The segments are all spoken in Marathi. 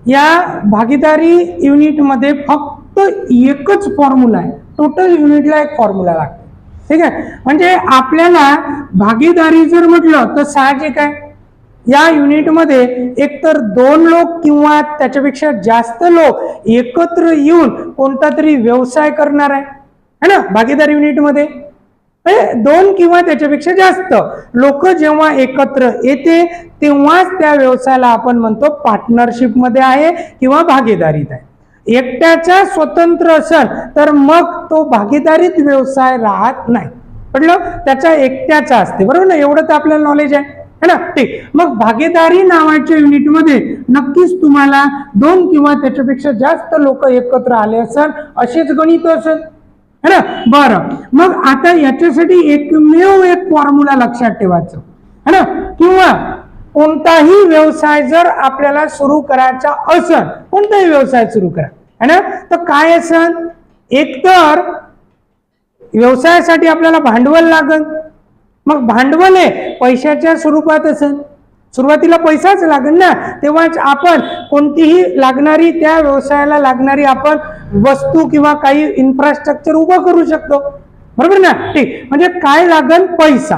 या भागीदारी युनिटमध्ये फक्त एकच फॉर्म्युला आहे, टोटल युनिटला एक फॉर्म्युला लागतो, ठीक आहे. म्हणजे आपल्याला भागीदारी जर म्हटलं तर साहजिक आहे या युनिटमध्ये एकतर 2 लोक किंवा त्याच्यापेक्षा जास्त लोक एकत्र येऊन कोणता तरी व्यवसाय करणार आहे ना. भागीदारी युनिटमध्ये 2 किंवा त्याच्यापेक्षा जास्त लोक जेव्हा एकत्र येते तेव्हाच त्या व्यवसायाला आपण म्हणतो पार्टनरशिप मध्ये आहे किंवा भागीदारीत आहे. एकट्याचा स्वतंत्र असेल तर मग तो भागीदारीत व्यवसाय राहत नाही, म्हटलं त्याचा एकट्याचा असते, बरोबर ना. एवढं तर आपल्याला नॉलेज आहे है ना. ठीक. मग भागीदारी नावाच्या युनिटमध्ये नक्कीच तुम्हाला 2 किंवा त्याच्यापेक्षा जास्त लोक एकत्र आले असेल असेच गणित असेल है ना. बरं, मग आता याच्यासाठी एकमेव एक फॉर्म्युला लक्षात ठेवायचं है ना. किंवा कोणताही व्यवसाय जर आपल्याला सुरू करायचा असेल, कोणताही व्यवसाय सुरू करा है ना, तर काय असेल, एकतर व्यवसायासाठी आपल्याला भांडवल लागेल. मग भांडवल हे पैशाच्या स्वरूपात असेल, सुरुवातीला पैसाच लागेल ना, तेव्हाच आपण कोणतीही लागणारी त्या व्यवसायाला लागणारी आपण वस्तू किंवा काही इन्फ्रास्ट्रक्चर उभं करू शकतो, बरोबर ना. ठीक. म्हणजे काय लागेल, पैसा.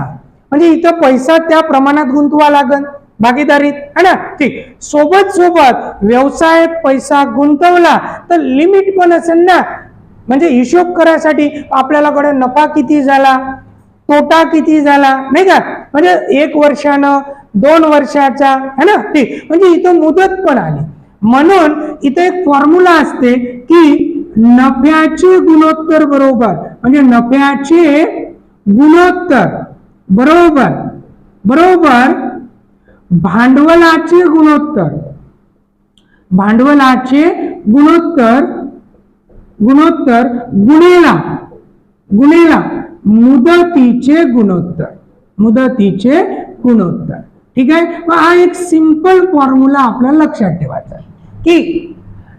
म्हणजे इथं पैसा त्या प्रमाणात गुंतवा लागेल भागीदारीत है ना. ठीक. सोबत सोबत व्यवसायात पैसा गुंतवला तर लिमिट पण असेल ना. म्हणजे हिशोब करायसाठी आपल्याला नफा किती झाला, तोटा किती झाला, नाही का. म्हणजे 1 वर्षानं 2 वर्षाचा है ना. ठीक. म्हणजे इथं मुदत पण आली. म्हणून इथे एक फॉर्म्युला असते की नफ्याचे गुणोत्तर बरोबर, म्हणजे नफ्याचे गुणोत्तर बरोबर भांडवलाचे गुणोत्तर, भांडवलाचे गुणोत्तर गुणेला मुदतीचे गुणोत्तर, मुदतीचे गुणोत्तर. ठीक आहे. मग हा एक सिंपल फॉर्म्युला आपल्याला लक्षात ठेवायचा की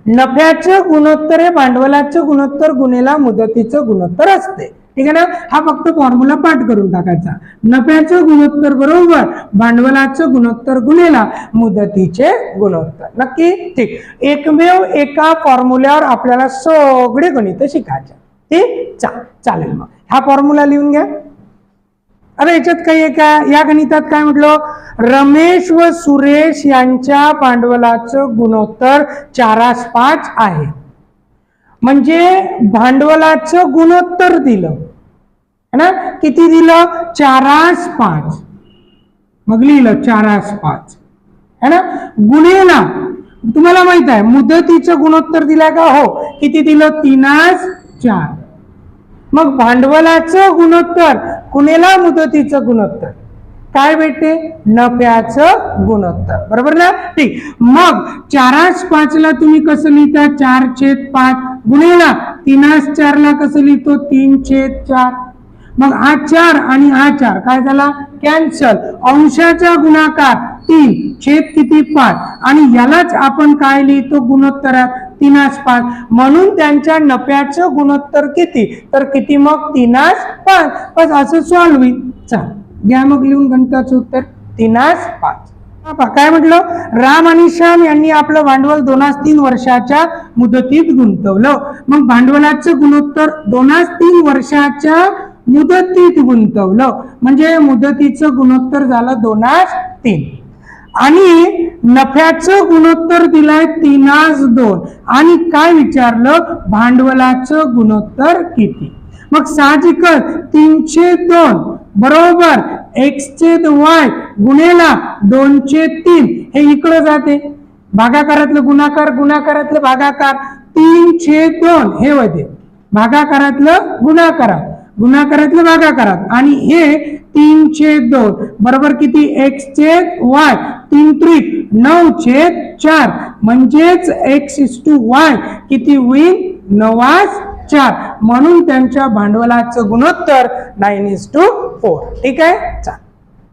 नफ्याचं गुणोत्तर हे भांडवलाचं गुणोत्तर गुणेला मुदतीचं गुणोत्तर असते. ठीक आहे ना. हा फक्त फॉर्म्युला पाठ करून टाकायचा. नफ्याचं गुणोत्तर बरोबर भांडवलाचं गुणोत्तर गुणेला मुदतीचे गुणोत्तर. नक्की. ठीक. एकमेव एका फॉर्म्युल्यावर आपल्याला सगळे गणित शिकायचे. ठीक. चालेल. मग हा फॉर्म्युला लिहून घ्या. अरे याच्यात काही आहे का, या गणितात काय म्हटलं, रमेश व सुरेश यांच्या भांडवलाचं गुणोत्तर 4:5 आहे. म्हणजे भांडवलाचं गुणोत्तर दिलं है ना. किती दिलं, 4:5. मग लिहिलं 4:5 है ना. गुणेला तुम्हाला माहित आहे मुदतीचं गुणोत्तर दिलंय का, हो. किती दिलं, 3:4. मग भांडवलाचं गुणोत्तर गुणेला मुदतीचं गुणोत्तर काय भेटते, नफ्याचं गुणोत्तर, बरोबर ना. ठीक. मग 4:5 ला तुम्ही कसं लिहिता, 4/5 गुणेला 3:4 ला कसं लिहितो, 3/4. मग हा 4 आणि हा 4 काय झाला, कॅन्सल. अंशाचा गुणाकार 3 छेद किती 5 आणि यालाच आपण काय लिहितो गुणोत्तरात 3:5. म्हणून त्यांच्या नफ्याचं गुणोत्तर किती, तर किती, मग 3:5. बस असं सॉल्व्ह होईल. चल घ्या मग लिहून गणिताचं उत्तर 3:5. काय म्हटलं, राम आणि श्याम यांनी आपलं भांडवल 2-3 वर्षाच्या मुदतीत गुंतवलं. मग भांडवलाचं गुणोत्तर 2-3 वर्षाच्या मुदतीत गुंतवलं, म्हणजे मुदतीचं गुणोत्तर झालं 2:3 आणि नफ्याचं गुणोत्तर दिलाय 3:2 आणि काय विचारलं, भांडवलाचं गुणोत्तर किती. मग साहजिकच 3/2 बरोबर x/y गुणेला 2/3. हे इकडे जाते, भागाकारातलं गुणाकार, गुणाकारातलं भागाकार. 3/2 हे होते भागाकारातलं गुणाकारात, गुणाकारातलं भागाकारात आणि हे 3/2 बरोबर किती, x/y. 3 × 9/4 म्हणजेच x/y किती होईल, 9/4. म्हणून त्यांच्या भांडवलाचं गुणोत्तर 9:4. ठीक आहे.